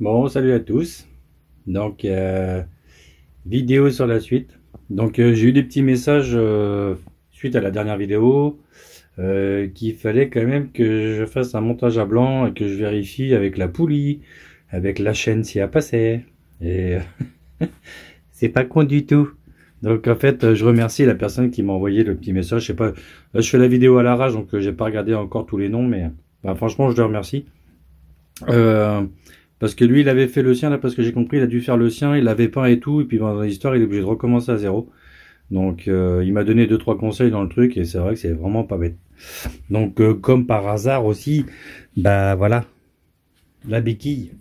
Bon, salut à tous. Donc, vidéo sur la suite. Donc, j'ai eu des petits messages suite à la dernière vidéo qu'il fallait quand même que je fasse un montage à blanc et que je vérifie avec la poulie, avec la chaîne si elle passait. Et c'est pas con du tout. Donc, en fait, je remercie la personne qui m'a envoyé le petit message. Je sais pas, là, je fais la vidéo à l'arrache, donc j'ai pas regardé encore tous les noms, mais bah, franchement, je le remercie. Parce que lui, il avait fait le sien, là, parce que j'ai compris, il a dû faire le sien, il l'avait peint et tout, et puis dans l'histoire, il est obligé de recommencer à zéro. Donc, il m'a donné 2-3 conseils dans le truc, et c'est vrai que c'est vraiment pas bête. Donc, comme par hasard aussi, bah voilà, la béquille.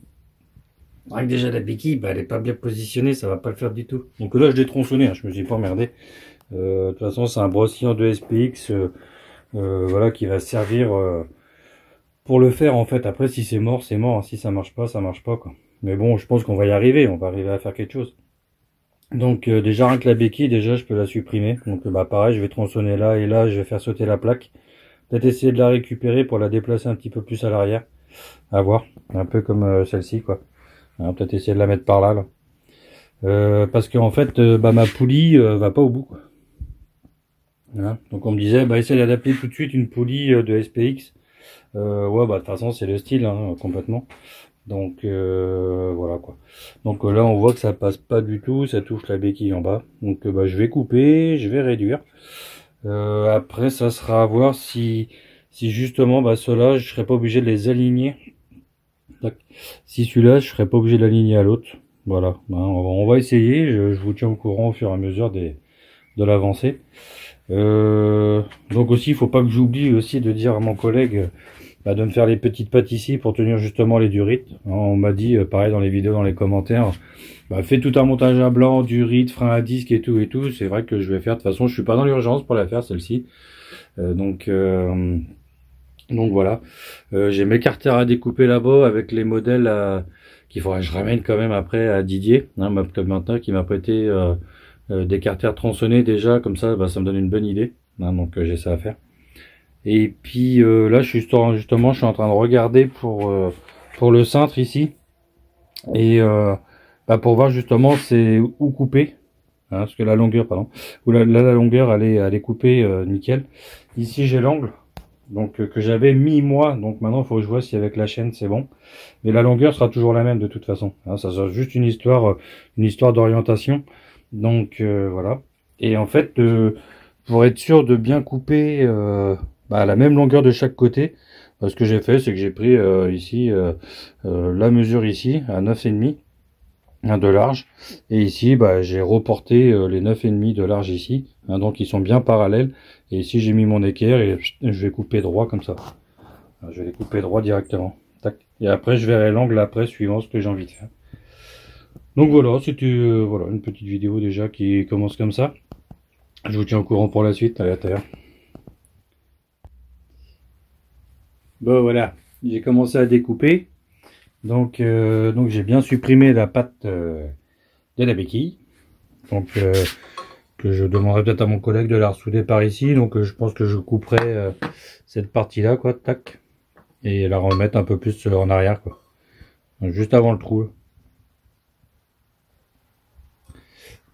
Rien que déjà la béquille, bah elle est pas bien positionnée, ça va pas le faire du tout. Donc là, je l'ai tronçonné, hein, je me suis pas emmerdé. De toute façon, c'est un brossillon de SPX, voilà, qui va servir... pour le faire en fait. Après, si c'est mort, c'est mort, hein. Si ça marche pas quoi. Mais bon, je pense qu'on va y arriver, on va arriver à faire quelque chose. Donc déjà rien que la béquille, déjà je peux la supprimer. Donc bah pareil, je vais tronçonner là et là, je vais faire sauter la plaque. Peut-être essayer de la récupérer pour la déplacer un petit peu plus à l'arrière. À voir, un peu comme celle-ci quoi. Hein, peut-être essayer de la mettre par là. Parce qu'en fait, bah ma poulie va pas au bout quoi. Hein, donc on me disait, bah essaye d'adapter tout de suite une poulie de SPX. Ouais, bah de toute façon c'est le style hein, complètement. Donc voilà quoi. Donc là on voit que ça passe pas du tout, ça touche la béquille en bas. Donc bah je vais couper, je vais réduire. Après ça sera à voir si justement bah ceux-là je serais pas obligé de les aligner. Si celui-là je serais pas obligé de l'aligner à l'autre. Voilà, ben, on va essayer. Je vous tiens au courant au fur et à mesure de l'avancée. Donc aussi il faut pas que j'oublie aussi de dire à mon collègue de me faire les petites pattes ici pour tenir justement les durites. On m'a dit pareil dans les vidéos, dans les commentaires, fais tout un montage à blanc, durite, frein à disque et tout. C'est vrai que je vais faire, de toute façon je suis pas dans l'urgence pour la faire celle-ci. Donc voilà. J'ai mes carters à découper là-bas avec les modèles qu'il faudra que je ramène quand même après à Didier, hein, ma club maintenant qui m'a prêté des carters tronçonnés déjà, comme ça ça me donne une bonne idée. Hein, donc j'ai ça à faire. Et puis là justement je suis en train de regarder pour le cintre ici. Et pour voir justement c'est où couper. Hein, parce que la longueur, pardon. Où la longueur elle est coupée nickel. Ici j'ai l'angle. Donc que j'avais mis moi. Donc maintenant il faut que je vois si avec la chaîne c'est bon. Mais la longueur sera toujours la même de toute façon. Hein, ça sera juste une histoire d'orientation. Donc voilà. Et en fait pour être sûr de bien couper la même longueur de chaque côté, ce que j'ai fait c'est que j'ai pris ici la mesure ici à 9,5 de large, et ici j'ai reporté les 9,5 de large ici, hein, donc ils sont bien parallèles, et ici j'ai mis mon équerre et je vais couper droit comme ça. Je vais les couper droit directement. Tac. Et après je verrai l'angle après suivant ce que j'ai envie de faire. Donc voilà, c'était voilà une petite vidéo déjà qui commence comme ça. Je vous tiens au courant pour la suite. Allez, à tout à l'heure. Bon voilà, j'ai commencé à découper. Donc j'ai bien supprimé la patte de la béquille. Donc que je demanderai peut-être à mon collègue de la ressouder par ici. Donc je pense que je couperai cette partie là quoi, tac, et la remettre un peu plus en arrière quoi. Donc, juste avant le trou.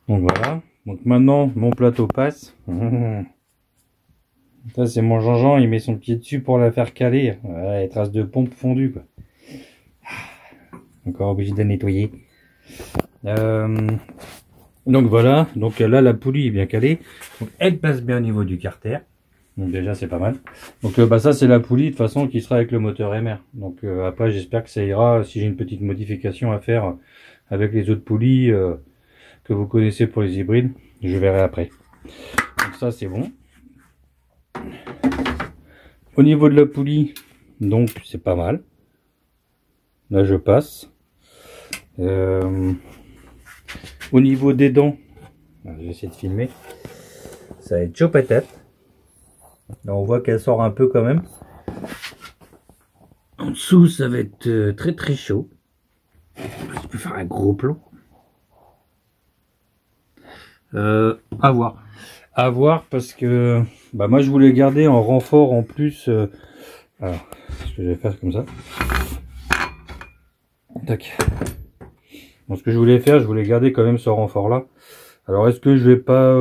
Donc voilà. Donc maintenant mon plateau passe. Ça c'est mon Jean-Jean, il met son pied dessus pour la faire caler. Ouais, traces de pompe fondue quoi. Encore obligé de la nettoyer. Donc voilà, donc là la poulie est bien calée. Donc elle passe bien au niveau du carter. Donc déjà c'est pas mal. Donc ça c'est la poulie de toute façon qui sera avec le moteur MR. Donc après j'espère que ça ira si j'ai une petite modification à faire avec les autres poulies que vous connaissez pour les hybrides. Je verrai après. Donc ça c'est bon. Au niveau de la poulie, donc c'est pas mal. Là je passe. Au niveau des dents, je vais essayer de filmer. Ça va être chaud patate. Là on voit qu'elle sort un peu quand même. En dessous ça va être très très chaud. Je peux faire un gros plan. À voir. À voir parce que bah moi je voulais garder en renfort en plus. Alors, ce que je vais faire comme ça. Tac. Donc ce que je voulais faire, je voulais garder quand même ce renfort là. Alors est-ce que je vais pas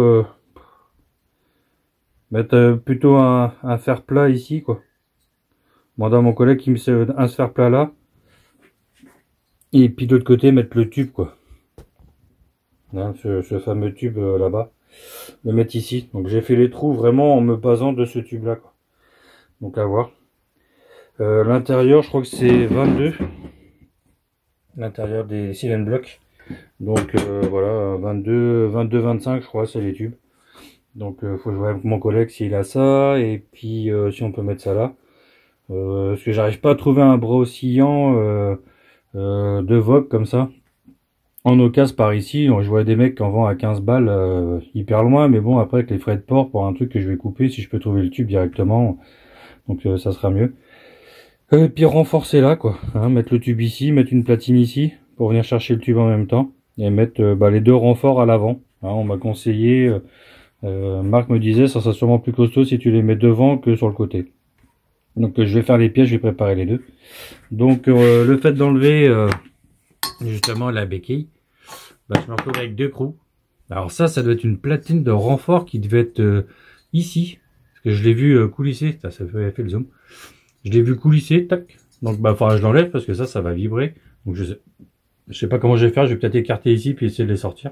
mettre plutôt un fer plat ici quoi. Demander à mon collègue qui me fait un fer plat là. Et puis de l'autre côté mettre le tube quoi. Hein, ce fameux tube là-bas. Le mettre ici. Donc j'ai fait les trous vraiment en me basant de ce tube là quoi. Donc à voir. L'intérieur je crois que c'est 22. L'intérieur des cylindres blocs. Donc voilà, 22-25 je crois c'est les tubes. Donc faut jouer avec mon collègue s'il a ça. Et puis si on peut mettre ça là. Parce que j'arrive pas à trouver un bras oscillant de Vogue comme ça. En occasion par ici, je vois des mecs qui en vendent à 15 balles hyper loin. Mais bon après avec les frais de port pour un truc que je vais couper, si je peux trouver le tube directement. Donc ça sera mieux. Puis renforcer là quoi, hein, mettre le tube ici, mettre une platine ici pour venir chercher le tube en même temps et mettre les deux renforts à l'avant. Hein, on m'a conseillé, Marc me disait ça sera sûrement plus costaud si tu les mets devant que sur le côté. Donc je vais faire les pièces, je vais préparer les deux. Donc le fait d'enlever justement la béquille, je me retrouve avec deux trous. Alors ça doit être une platine de renfort qui devait être ici, parce que je l'ai vu coulisser, ça fait le zoom. Je l'ai vu coulisser, tac. Donc faudra que je l'enlève parce que ça va vibrer. Donc je sais pas comment je vais faire, je vais peut-être écarter ici puis essayer de les sortir.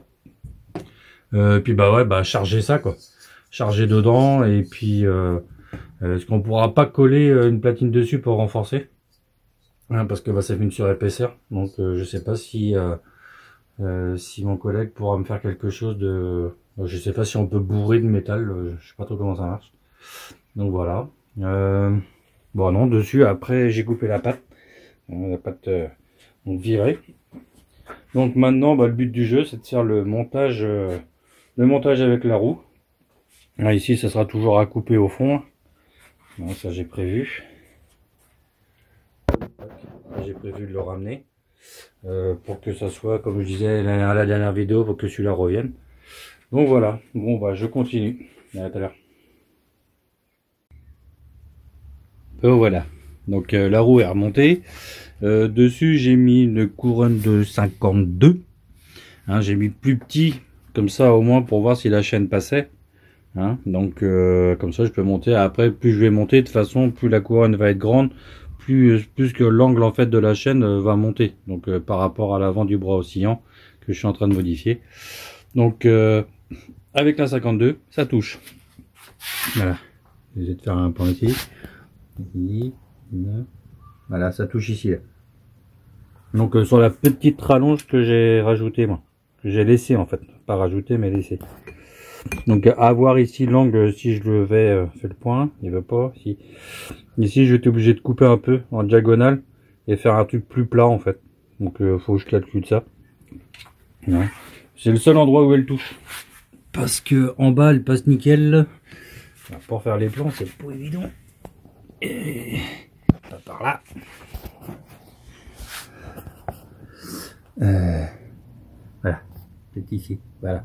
Puis charger ça quoi. Charger dedans et puis est-ce qu'on pourra pas coller une platine dessus pour renforcer, hein, parce que ça fait une surépaisseur. Donc je sais pas si mon collègue pourra me faire quelque chose de, je sais pas si on peut bourrer de métal, je sais pas trop comment ça marche. Donc voilà. Bon non, dessus après j'ai coupé la pâte. La pâte donc virée. Donc maintenant le but du jeu c'est de faire le montage avec la roue. Là, ici ça sera toujours à couper au fond. Bon, ça j'ai prévu. J'ai prévu de le ramener. Pour que ça soit comme je disais à la dernière vidéo, pour que celui-là revienne. Donc voilà, bon je continue. À tout à l'heure. Voilà, donc la roue est remontée. Dessus j'ai mis une couronne de 52, hein, j'ai mis plus petit comme ça au moins pour voir si la chaîne passait, hein. Donc comme ça je peux monter. Après plus je vais monter, de toute façon plus la couronne va être grande, plus que l'angle en fait de la chaîne va monter, donc par rapport à l'avant du bras oscillant que je suis en train de modifier. Donc avec la 52 ça touche. Voilà, je vais te faire un point ici. Voilà, ça touche ici là. Donc sur la petite rallonge que j'ai rajouté moi, que j'ai laissé en fait, pas rajouté mais laissé. Donc à voir ici l'angle, si je le vais faire le point, il veut pas. Si ici je vais être obligé de couper un peu en diagonale et faire un truc plus plat en fait. Donc faut que je calcule ça. Ouais. C'est le seul endroit où elle touche, parce que en bas elle passe nickel. Alors, pour faire les plans c'est pas évident. Et pas par là. Voilà, c'est ici. Voilà.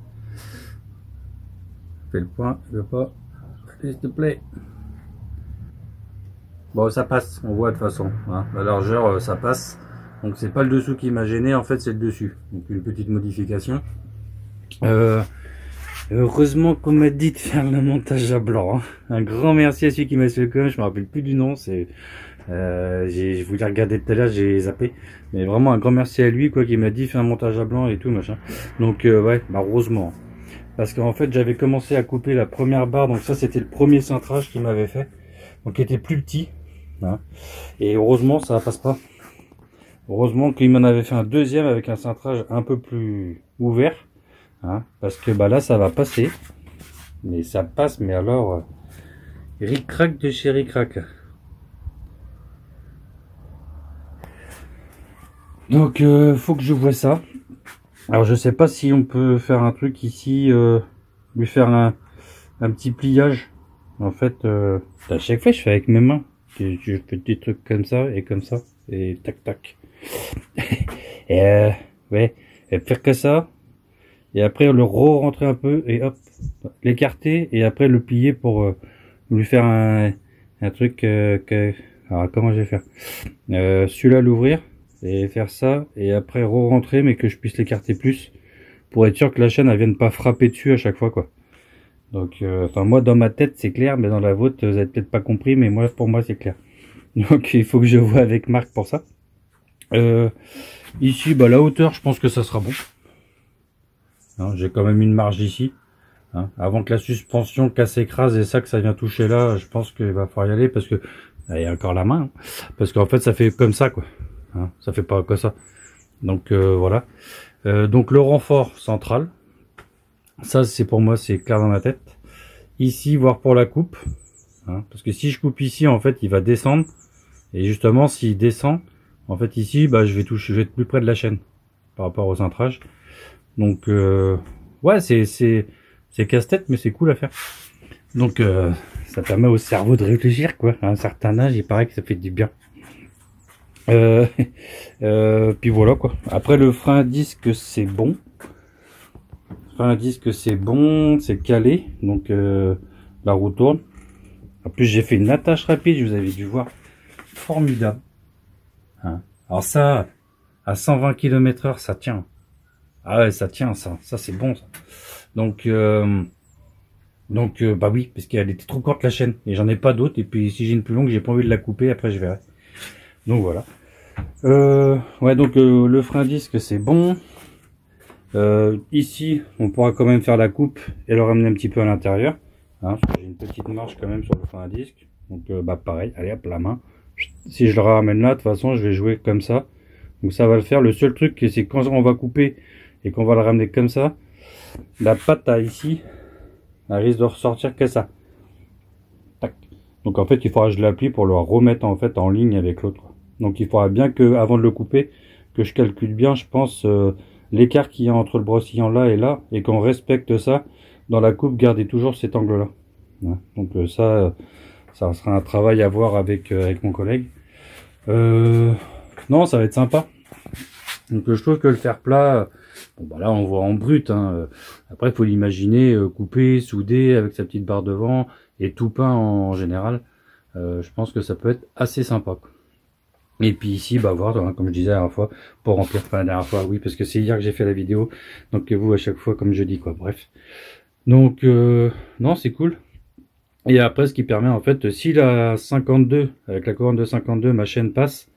Fais le point, je veux pas. S'il te plaît. Bon, ça passe, on voit de toute façon. Hein. La largeur, ça passe. Donc c'est pas le dessous qui m'a gêné, en fait c'est le dessus. Donc une petite modification. Heureusement qu'on m'a dit de faire le montage à blanc. Hein. Un grand merci à celui qui m'a fait le com, je me rappelle plus du nom, c'est je voulais regarder tout à l'heure, j'ai zappé. Mais vraiment un grand merci à lui quoi, qui m'a dit fais un montage à blanc et tout machin. Donc ouais, heureusement. Parce qu'en fait j'avais commencé à couper la première barre, donc ça c'était le premier cintrage qu'il m'avait fait. Donc il était plus petit. Hein. Et heureusement ça passe pas. Heureusement qu'il m'en avait fait un deuxième avec un cintrage un peu plus ouvert. Hein, parce que là ça va passer, mais ça passe, mais alors ric-crac de chez ric-crac. Donc faut que je vois ça. Alors je sais pas si on peut faire un truc ici, lui faire un petit pliage. En fait, à chaque fois je fais avec mes mains. Je fais des trucs comme ça et comme ça. Et tac tac. Et ouais, et faire que ça. Et après le re-rentrer un peu et hop, l'écarter et après le plier pour lui faire un truc que... Alors comment je vais faire celui-là l'ouvrir et faire ça et après re-rentrer mais que je puisse l'écarter plus pour être sûr que la chaîne elle vienne pas frapper dessus à chaque fois quoi. Donc enfin moi dans ma tête c'est clair mais dans la vôtre vous avez peut-être pas compris mais moi pour moi c'est clair. Donc il faut que je vois avec Marc pour ça. Ici bah la hauteur je pense que ça sera bon. Hein, j'ai quand même une marge ici. Hein, avant que la suspension casse écrase et ça que ça vient toucher là, je pense qu'il va falloir y aller parce que il y a encore la main. Hein, parce qu'en fait ça fait comme ça quoi. Hein, ça fait pas que ça. Donc voilà. Donc le renfort central. Ça c'est pour moi c'est clair dans ma tête. Ici voir pour la coupe. Hein, parce que si je coupe ici en fait il va descendre. Et justement s'il descend, en fait ici bah je vais toucher, je vais être plus près de la chaîne par rapport au cintrage. Donc ouais c'est casse-tête mais c'est cool à faire. Donc ça permet au cerveau de réfléchir quoi. À un certain âge il paraît que ça fait du bien. Euh, puis voilà quoi. Après le frein à disque c'est bon. Le frein à disque c'est bon, c'est calé. Donc la roue tourne. En plus j'ai fait une attache rapide, je vous avais dû voir. Formidable. Hein. Alors ça, à 120 km/h ça tient. Ah ouais ça tient ça. Ça c'est bon ça. Donc bah oui, parce qu'elle était trop courte la chaîne. Et j'en ai pas d'autres. Et puis si j'ai une plus longue, j'ai pas envie de la couper, après je verrai. Donc voilà. Ouais donc le frein à disque c'est bon. Ici on pourra quand même faire la coupe et le ramener un petit peu à l'intérieur. Hein, j'ai une petite marge quand même sur le frein à disque. Donc bah pareil, allez hop la main. Si je le ramène là, de toute façon je vais jouer comme ça. Donc ça va le faire. Le seul truc c'est quand on va couper et qu'on va le ramener comme ça, la patte à ici, elle risque de ressortir que ça. Tac. Donc en fait il faudra que je l'appuie pour le remettre en fait en ligne avec l'autre. Donc il faudra bien que avant de le couper, que je calcule bien, je pense l'écart qu'il y a entre le brossillon là et là, et qu'on respecte ça dans la coupe, garder toujours cet angle là. Ouais. Donc ça sera un travail à voir avec mon collègue. Non ça va être sympa. Donc je trouve que le fer plat, bon bah là on voit en brut, hein. Après il faut l'imaginer coupé, soudé avec sa petite barre devant et tout peint en général. Je pense que ça peut être assez sympa quoi. Et puis ici bah voir hein, comme je disais la dernière fois, pour remplir, enfin la dernière fois oui parce que c'est hier que j'ai fait la vidéo, donc vous à chaque fois comme je dis quoi, bref. Donc non c'est cool. Et après ce qui permet en fait, si la 52, avec la couronne de 52 ma chaîne passe,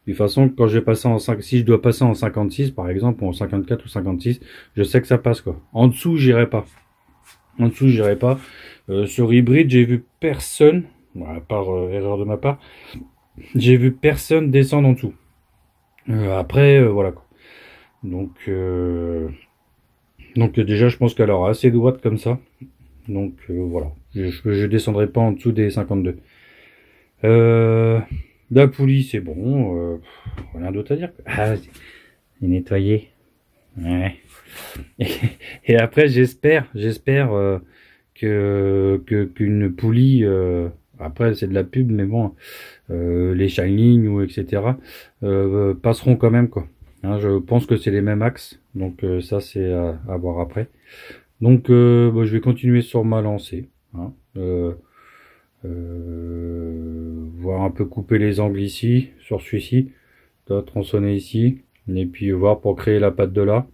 de toute façon, quand je vais passer en 5, si je dois passer en 56 par exemple, ou en 54 ou 56, je sais que ça passe quoi. En dessous, j'irai pas. En dessous, j'irai pas. Sur hybride, j'ai vu personne, à part erreur de ma part, j'ai vu personne descendre en dessous. Après, voilà quoi. Donc déjà, je pense qu'elle aura assez droite comme ça. Donc voilà, je descendrai pas en dessous des 52. La poulie, c'est bon. Rien d'autre à dire. Ah, c'est nettoyé. Ouais. Et après, j'espère qu'une poulie. Après, c'est de la pub, mais bon, les Shining ou etc. Passeront quand même quoi. Hein, je pense que c'est les mêmes axes, donc ça c'est à voir après. Donc, bah, je vais continuer sur ma lancée. Hein. Voir un peu couper les angles ici, sur celui-ci, tronçonner ici, et puis voir pour créer la patte de là.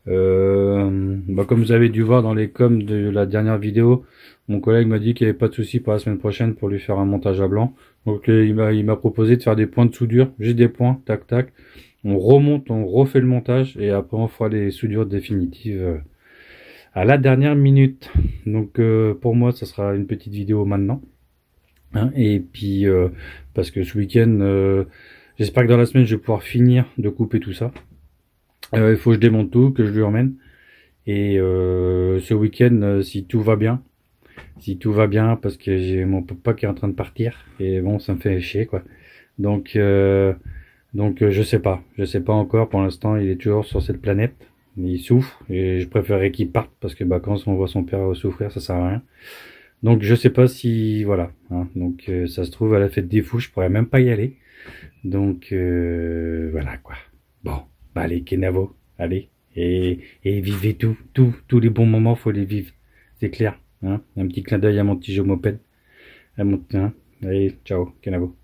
Bah, comme vous avez dû voir dans les coms de la dernière vidéo, mon collègue m'a dit qu'il n'y avait pas de souci pour la semaine prochaine pour lui faire un montage à blanc. Donc il m'a proposé de faire des points de soudure, juste des points, tac tac. On remonte, on refait le montage et après on fera les soudures définitives à la dernière minute. Donc pour moi ça sera une petite vidéo maintenant. Hein, et puis parce que ce week-end, j'espère que dans la semaine je vais pouvoir finir de couper tout ça. Il faut que je démonte tout, que je lui emmène. Et ce week-end, si tout va bien, parce que j'ai mon papa qui est en train de partir, et bon, ça me fait chier, quoi. Donc, Donc je sais pas encore. Pour l'instant, il est toujours sur cette planète. Il souffre et je préférerais qu'il parte parce que bah, quand on voit son père souffrir, ça sert à rien. Donc je sais pas si voilà. Hein. Donc ça se trouve à la fête des fous, je pourrais même pas y aller. Donc voilà quoi. Bon, bah allez Kenavo, allez et vivez tous les bons moments, faut les vivre. C'est clair. Hein. Un petit clin d'œil à mon petit jeu moped, à mon hein. Allez, ciao Kenavo.